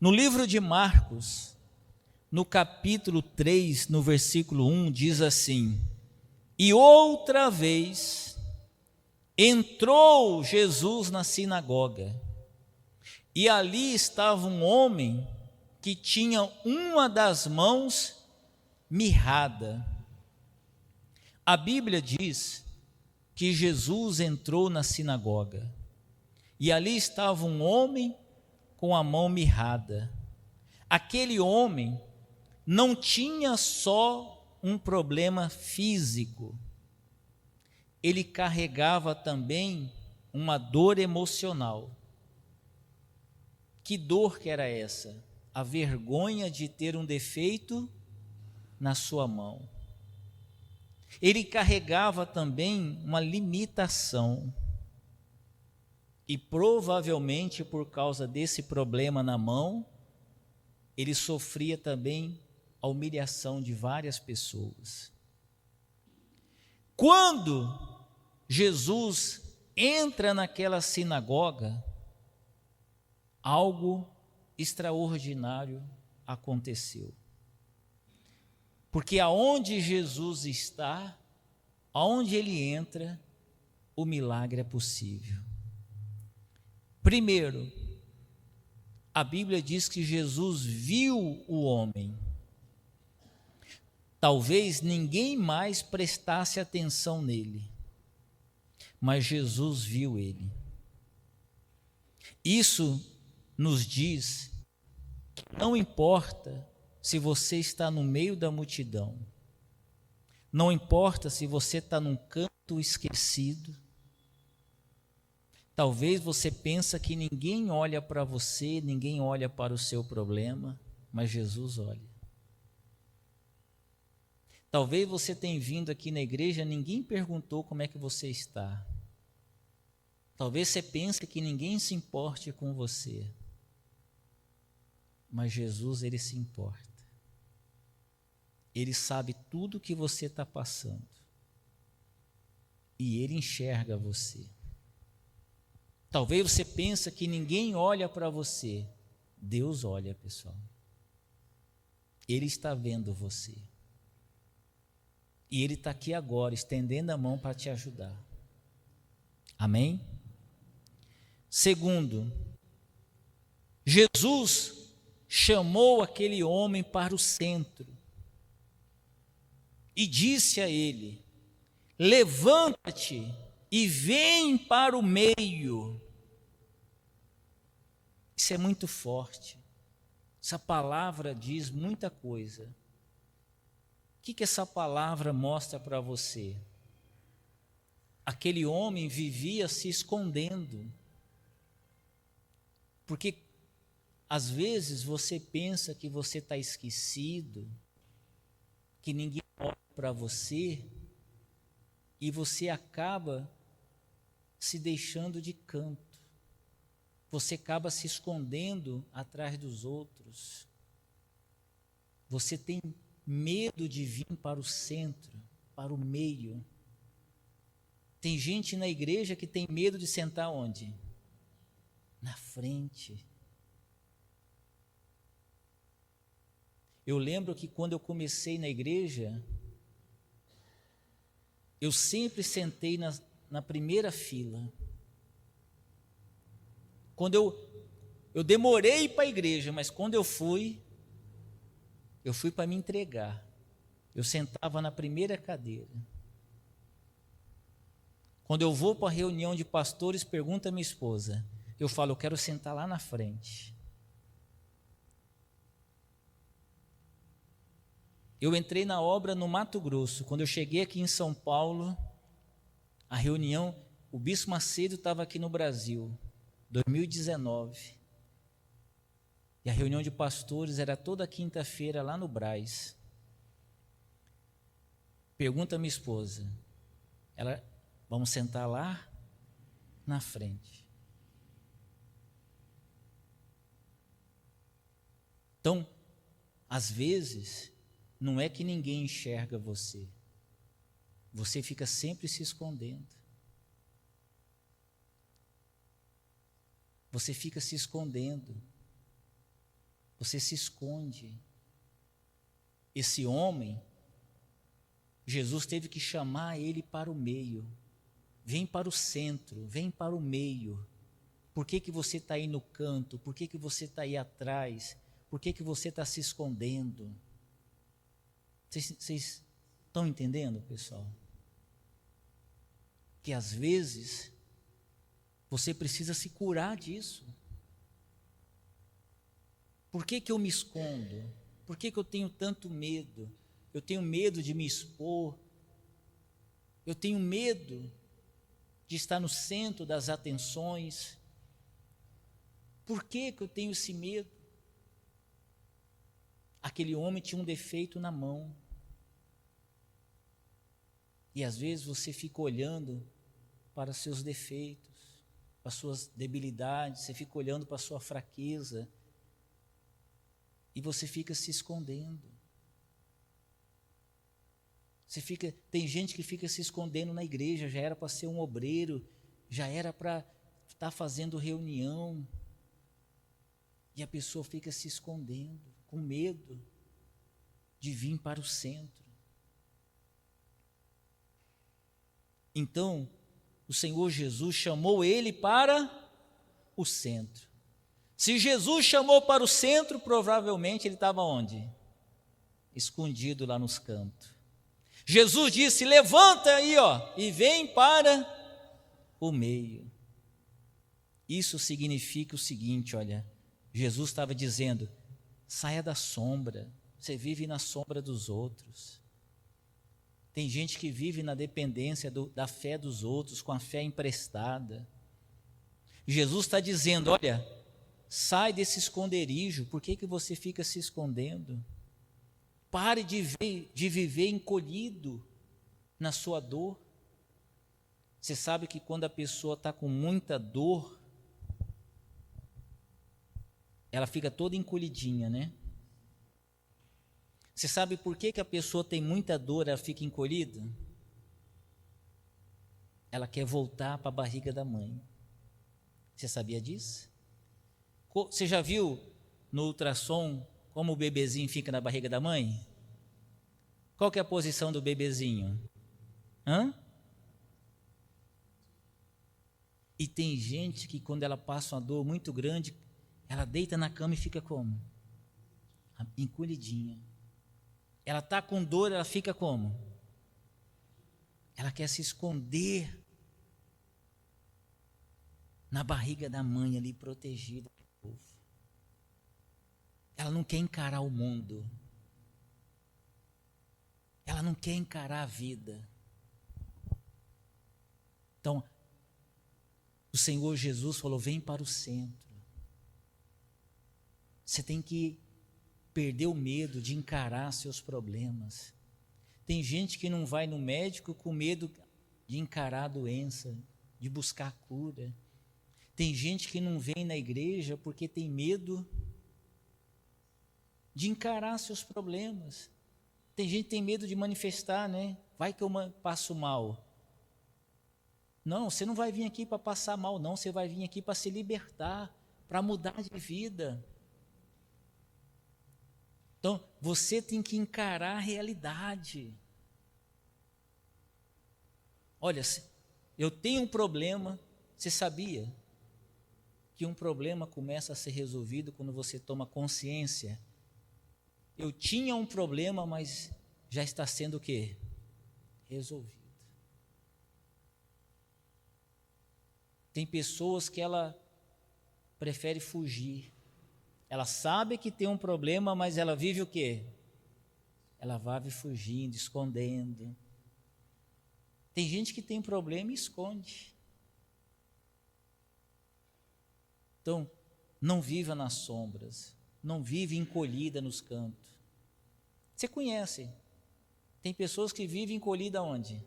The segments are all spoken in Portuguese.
No livro de Marcos, no capítulo 3, no versículo 1, diz assim: E outra vez entrou Jesus na sinagoga, e ali estava um homem que tinha uma das mãos mirrada. A Bíblia diz que Jesus entrou na sinagoga, e ali estava um homem com a mão mirrada. Aquele homem não tinha só um problema físico, ele carregava também uma dor emocional. Que dor que era essa? A vergonha de ter um defeito na sua mão. Ele carregava também uma limitação. E provavelmente por causa desse problema na mão, ele sofria também a humilhação de várias pessoas. Quando Jesus entra naquela sinagoga, algo extraordinário aconteceu. Porque aonde Jesus está, aonde ele entra, o milagre é possível. Primeiro, a Bíblia diz que Jesus viu o homem. Talvez ninguém mais prestasse atenção nele, mas Jesus viu ele. Isso nos diz que não importa se você está no meio da multidão, não importa se você está num canto esquecido. Talvez você pense que ninguém olha para você, ninguém olha para o seu problema, mas Jesus olha. Talvez você tenha vindo aqui na igreja, ninguém perguntou como é que você está. Talvez você pense que ninguém se importe com você, mas Jesus, ele se importa. Ele sabe tudo o que você está passando e ele enxerga você. Talvez você pense que ninguém olha para você. Deus olha, pessoal. Ele está vendo você. E ele está aqui agora, estendendo a mão para te ajudar. Amém? Segundo, Jesus chamou aquele homem para o centro e disse a ele: levanta-te e vem para o meio. Isso é muito forte. Essa palavra diz muita coisa. O que essa palavra mostra para você? Aquele homem vivia se escondendo. Porque às vezes você pensa que você está esquecido, que ninguém olha para você, e você acaba se deixando de canto. Você acaba se escondendo atrás dos outros. Você tem medo de vir para o centro, para o meio. Tem gente na igreja que tem medo de sentar onde? Na frente. Eu lembro que quando eu comecei na igreja, eu sempre sentei na primeira fila. Quando eu demorei para a igreja, mas quando eu fui para me entregar. Eu sentava na primeira cadeira. Quando eu vou para a reunião de pastores, pergunta a minha esposa, eu falo, eu quero sentar lá na frente. Eu entrei na obra no Mato Grosso. Quando eu cheguei aqui em São Paulo, a reunião, o Bispo Macedo estava aqui no Brasil, 2019. E a reunião de pastores era toda quinta-feira lá no Brás. Pergunta a minha esposa, vamos sentar lá na frente. Então, às vezes, não é que ninguém enxerga você. Você fica sempre se escondendo. Você fica se escondendo. você se esconde. Esse homem, Jesus teve que chamar ele para o meio. Vem para o centro, vem para o meio. Por que você está aí no canto? Por que você está aí atrás? Por que você está se escondendo? Vocês estão entendendo, pessoal? Que às vezes você precisa se curar disso. Por que eu me escondo? Por que eu tenho tanto medo? Eu tenho medo de me expor. Eu tenho medo de estar no centro das atenções. Por que eu tenho esse medo? Aquele homem tinha um defeito na mão. E às vezes você fica olhando para seus defeitos, para suas debilidades, você fica olhando para a sua fraqueza e você fica se escondendo. Tem gente que fica se escondendo na igreja, já era para ser um obreiro, já era para estar fazendo reunião, e a pessoa fica se escondendo, com medo de vir para o centro. Então, o Senhor Jesus chamou ele para o centro. Se Jesus chamou para o centro, provavelmente ele estava onde? Escondido lá nos cantos. Jesus disse: levanta aí, e vem para o meio. Isso significa o seguinte, olha, Jesus estava dizendo: saia da sombra, você vive na sombra dos outros. Tem gente que vive na dependência da fé dos outros, com a fé emprestada. Jesus está dizendo: olha, sai desse esconderijo, por que você fica se escondendo? Pare de viver encolhido na sua dor. Você sabe que quando a pessoa está com muita dor, ela fica toda encolhidinha, né? Você sabe por que a pessoa tem muita dor, ela fica encolhida? Ela quer voltar para a barriga da mãe. Você sabia disso? Você já viu no ultrassom como o bebezinho fica na barriga da mãe? Qual que é a posição do bebezinho? E tem gente que quando ela passa uma dor muito grande, ela deita na cama e fica como? Encolhidinha. Ela está com dor, ela fica como? Ela quer se esconder na barriga da mãe ali, protegida do povo. Ela não quer encarar o mundo. Ela não quer encarar a vida. Então, o Senhor Jesus falou: vem para o centro. Você tem que perder o medo de encarar seus problemas. Tem gente que não vai no médico com medo de encarar a doença, de buscar cura. Tem gente que não vem na igreja porque tem medo de encarar seus problemas. Tem gente que tem medo de manifestar, né? Vai que eu passo mal. Não, você não vai vir aqui para passar mal, não. Você vai vir aqui para se libertar, para mudar de vida. Então, você tem que encarar a realidade. Olha, eu tenho um problema, você sabia que um problema começa a ser resolvido quando você toma consciência? Eu tinha um problema, mas já está sendo o quê? Resolvido. Tem pessoas que ela prefere fugir. Ela sabe que tem um problema, mas ela vive o quê? Ela vive fugindo, escondendo. Tem gente que tem problema e esconde. Então, não viva nas sombras, não vive encolhida nos cantos. Você conhece, tem pessoas que vivem encolhida onde?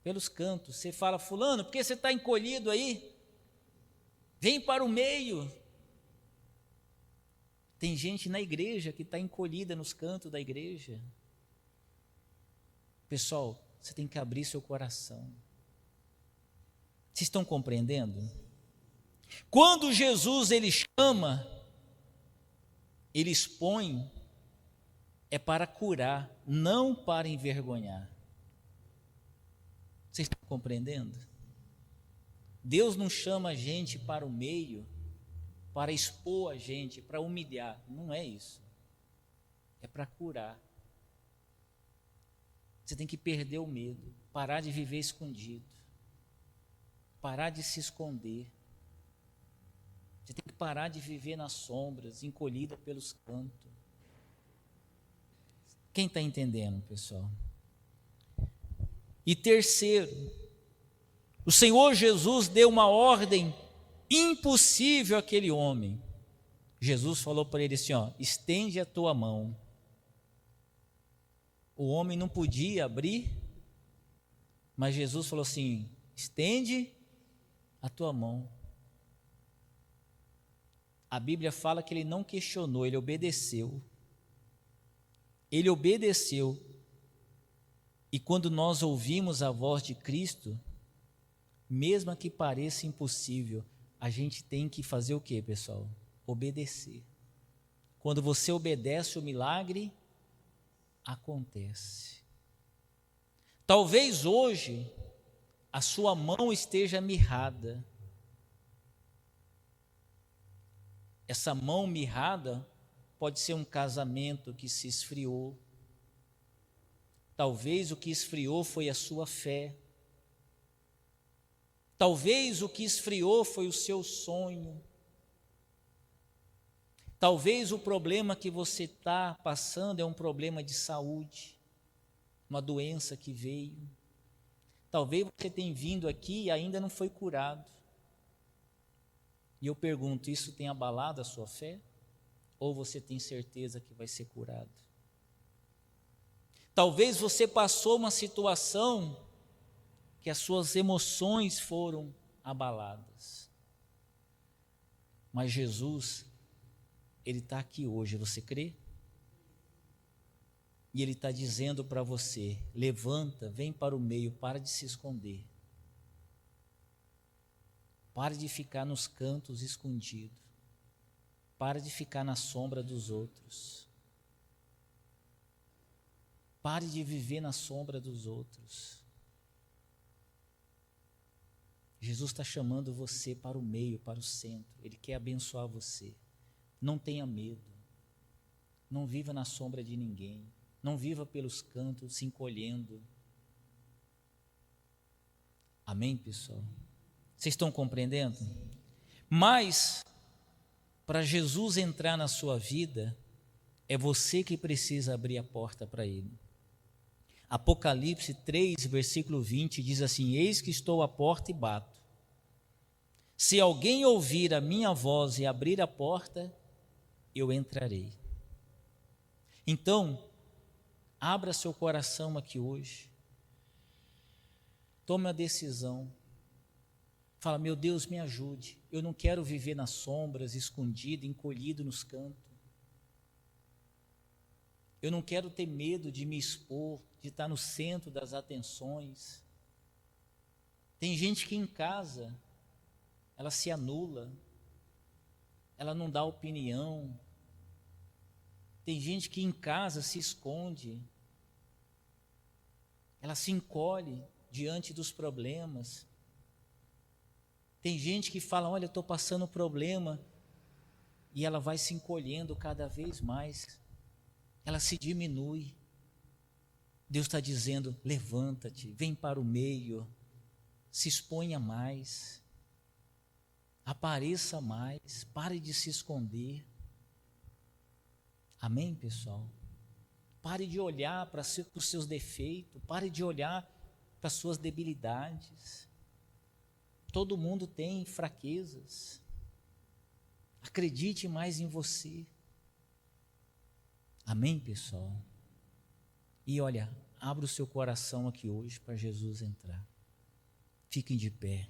Pelos cantos. Você fala: fulano, por que você está encolhido aí? Vem para o meio. Tem gente na igreja que está encolhida nos cantos da igreja. Pessoal, você tem que abrir seu coração. Vocês estão compreendendo? Quando Jesus ele chama, ele expõe é para curar, não para envergonhar. Vocês estão compreendendo? Deus não chama a gente para o meio, para expor a gente, para humilhar. Não é isso. É para curar. Você tem que perder o medo, parar de viver escondido, parar de se esconder. Você tem que parar de viver nas sombras, encolhida pelos cantos. Quem está entendendo, pessoal? E terceiro, o Senhor Jesus deu uma ordem impossível àquele homem. Jesus falou para ele assim, ó, estende a tua mão. O homem não podia abrir, mas Jesus falou assim, estende a tua mão. A Bíblia fala que ele não questionou, ele obedeceu. Ele obedeceu. E quando nós ouvimos a voz de Cristo, mesmo que pareça impossível, a gente tem que fazer o quê, pessoal? Obedecer. Quando você obedece, o milagre acontece. Talvez hoje a sua mão esteja mirrada. Essa mão mirrada pode ser um casamento que se esfriou. Talvez o que esfriou foi a sua fé. Talvez o que esfriou foi o seu sonho. Talvez o problema que você está passando é um problema de saúde, uma doença que veio. Talvez você tenha vindo aqui e ainda não foi curado. E eu pergunto, isso tem abalado a sua fé? Ou você tem certeza que vai ser curado? Talvez você passou uma situação que as suas emoções foram abaladas. Mas Jesus, Ele está aqui hoje, você crê? E Ele está dizendo para você, levanta, vem para o meio, para de se esconder. Pare de ficar nos cantos escondido. Pare de ficar na sombra dos outros. Pare de viver na sombra dos outros. Jesus está chamando você para o meio, para o centro. Ele quer abençoar você. Não tenha medo. Não viva na sombra de ninguém. Não viva pelos cantos se encolhendo. Amém, pessoal? Vocês estão compreendendo? Mas, para Jesus entrar na sua vida, é você que precisa abrir a porta para Ele. Apocalipse 3, versículo 20, diz assim, eis que estou à porta e bato. Se alguém ouvir a minha voz e abrir a porta, eu entrarei. Então, abra seu coração aqui hoje. Tome a decisão. Fala, meu Deus, me ajude. Eu não quero viver nas sombras, escondido, encolhido nos cantos. Eu não quero ter medo de me expor, de estar no centro das atenções. Tem gente que em casa, ela se anula, ela não dá opinião. Tem gente que em casa se esconde, ela se encolhe diante dos problemas. Tem gente que fala, olha, eu estou passando problema, e ela vai se encolhendo cada vez mais, ela se diminui. Deus está dizendo, levanta-te, vem para o meio, se exponha mais, apareça mais, pare de se esconder. Amém, pessoal? Pare de olhar para os seus defeitos, pare de olhar para as suas debilidades. Todo mundo tem fraquezas. Acredite mais em você. Amém, pessoal? E olha, abra o seu coração aqui hoje para Jesus entrar. Fiquem de pé.